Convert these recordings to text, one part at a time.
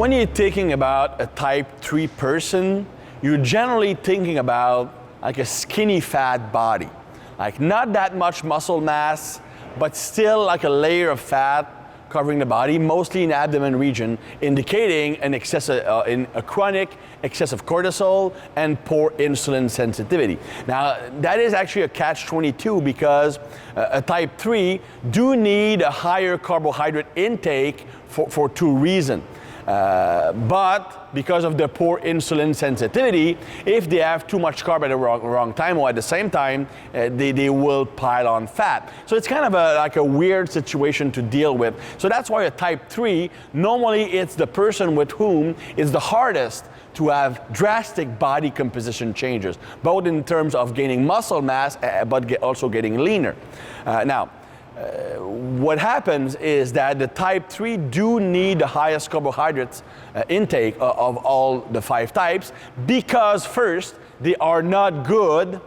when you're thinking about a type 3 person, you're generally thinking about like a skinny fat body. Like not that much muscle mass, but still like a layer of fat covering the body, mostly in the abdomen region, indicating an in a chronic excess of cortisol and poor insulin sensitivity. Now, that is actually a catch-22 because a type 3 do need a higher carbohydrate intake for two reasons. But because of the poor insulin sensitivity, if they have too much carb at the wrong time or at the same time, they will pile on fat. So it's kind of like a weird situation to deal with. So that's why a type 3, normally it's the person with whom it's the hardest to have drastic body composition changes, both in terms of gaining muscle mass, but also getting leaner. What happens is that the type 3 do need the highest carbohydrates intake of all the 5 types because first, they are not good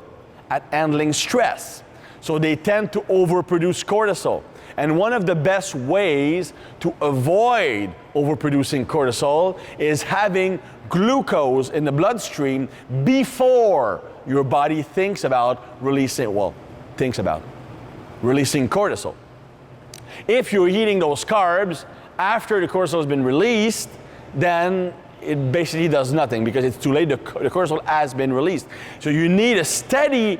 at handling stress. So they tend to overproduce cortisol. And one of the best ways to avoid overproducing cortisol is having glucose in the bloodstream before your body thinks about releasing cortisol. If you're eating those carbs after the cortisol has been released, then it basically does nothing because it's too late, the cortisol has been released. So you need a steady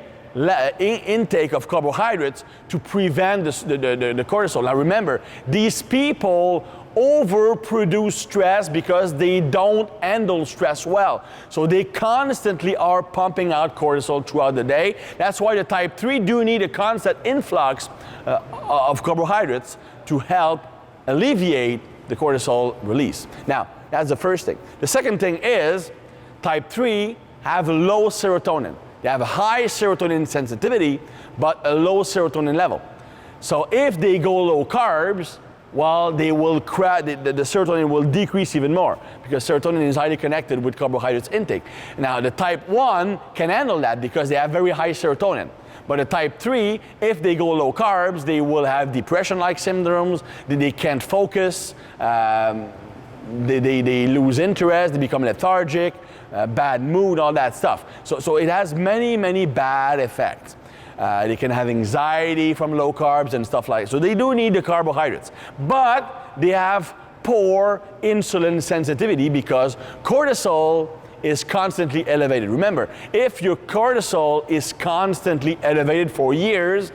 intake of carbohydrates to prevent the cortisol. Now remember, these people overproduce stress because they don't handle stress well. So they constantly are pumping out cortisol throughout the day. That's why the type 3 do need a constant influx of carbohydrates to help alleviate the cortisol release. Now, that's the first thing. The second thing is type 3 have low serotonin. They have a high serotonin sensitivity, but a low serotonin level. So if they go low carbs, well, they will the serotonin will decrease even more because serotonin is highly connected with carbohydrates intake. Now, the type 1 can handle that because they have very high serotonin. But the type 3, if they go low carbs, they will have depression-like symptoms, they can't focus, they lose interest, they become lethargic, bad mood, all that stuff. So it has many, many bad effects. They can have anxiety from low carbs and stuff like that. So they do need the carbohydrates. But they have poor insulin sensitivity because cortisol is constantly elevated. Remember, if your cortisol is constantly elevated for years,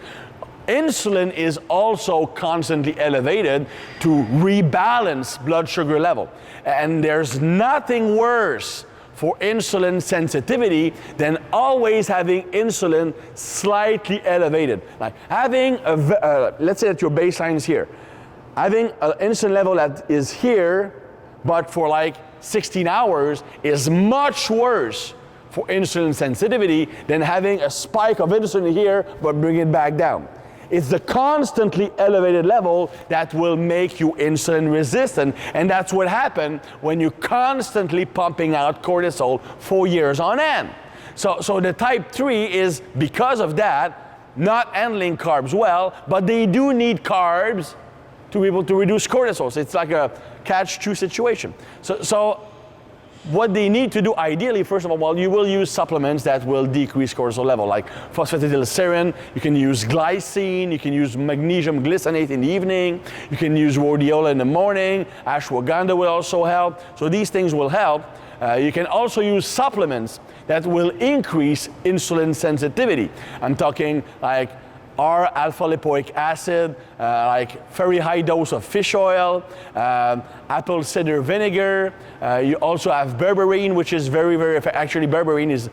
insulin is also constantly elevated to rebalance blood sugar level. And there's nothing worse for insulin sensitivity than always having insulin slightly elevated. Like having let's say that your baseline is here. Having an insulin level that is here, but for like 16 hours is much worse for insulin sensitivity than having a spike of insulin here, but bring it back down. It's the constantly elevated level that will make you insulin resistant, and that's what happened when you're constantly pumping out cortisol for years on end. So the type 3 is, because of that, not handling carbs well, but they do need carbs to be able to reduce cortisol. So it's like a catch-2 situation. So what they need to do ideally, first of all, well, you will use supplements that will decrease cortisol level, like phosphatidylserine, you can use glycine, you can use magnesium glycinate in the evening, you can use rhodiola in the morning, ashwagandha will also help. So these things will help. You can also use supplements that will increase insulin sensitivity. I'm talking like R-alpha-lipoic acid, like very high dose of fish oil, apple cider vinegar. You also have berberine, which is very, very effective. Actually, berberine is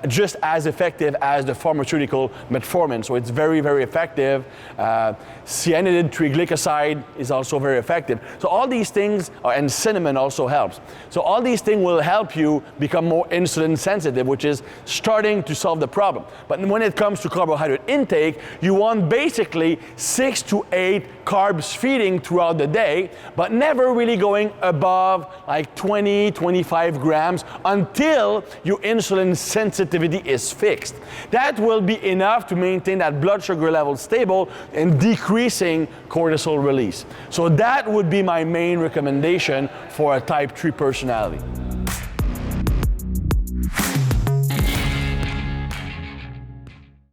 just as effective as the pharmaceutical metformin, so it's very, very effective. Cyanidin triglycoside is also very effective. So all these things, and cinnamon also helps. So all these things will help you become more insulin sensitive, which is starting to solve the problem. But when it comes to carbohydrate intake, you want basically 6 to 8 carbs feeding throughout the day, but never really going above like 20, 25 grams until your insulin sensitivity is fixed. That will be enough to maintain that blood sugar level stable and decreasing cortisol release. So that would be my main recommendation for a type 3 personality.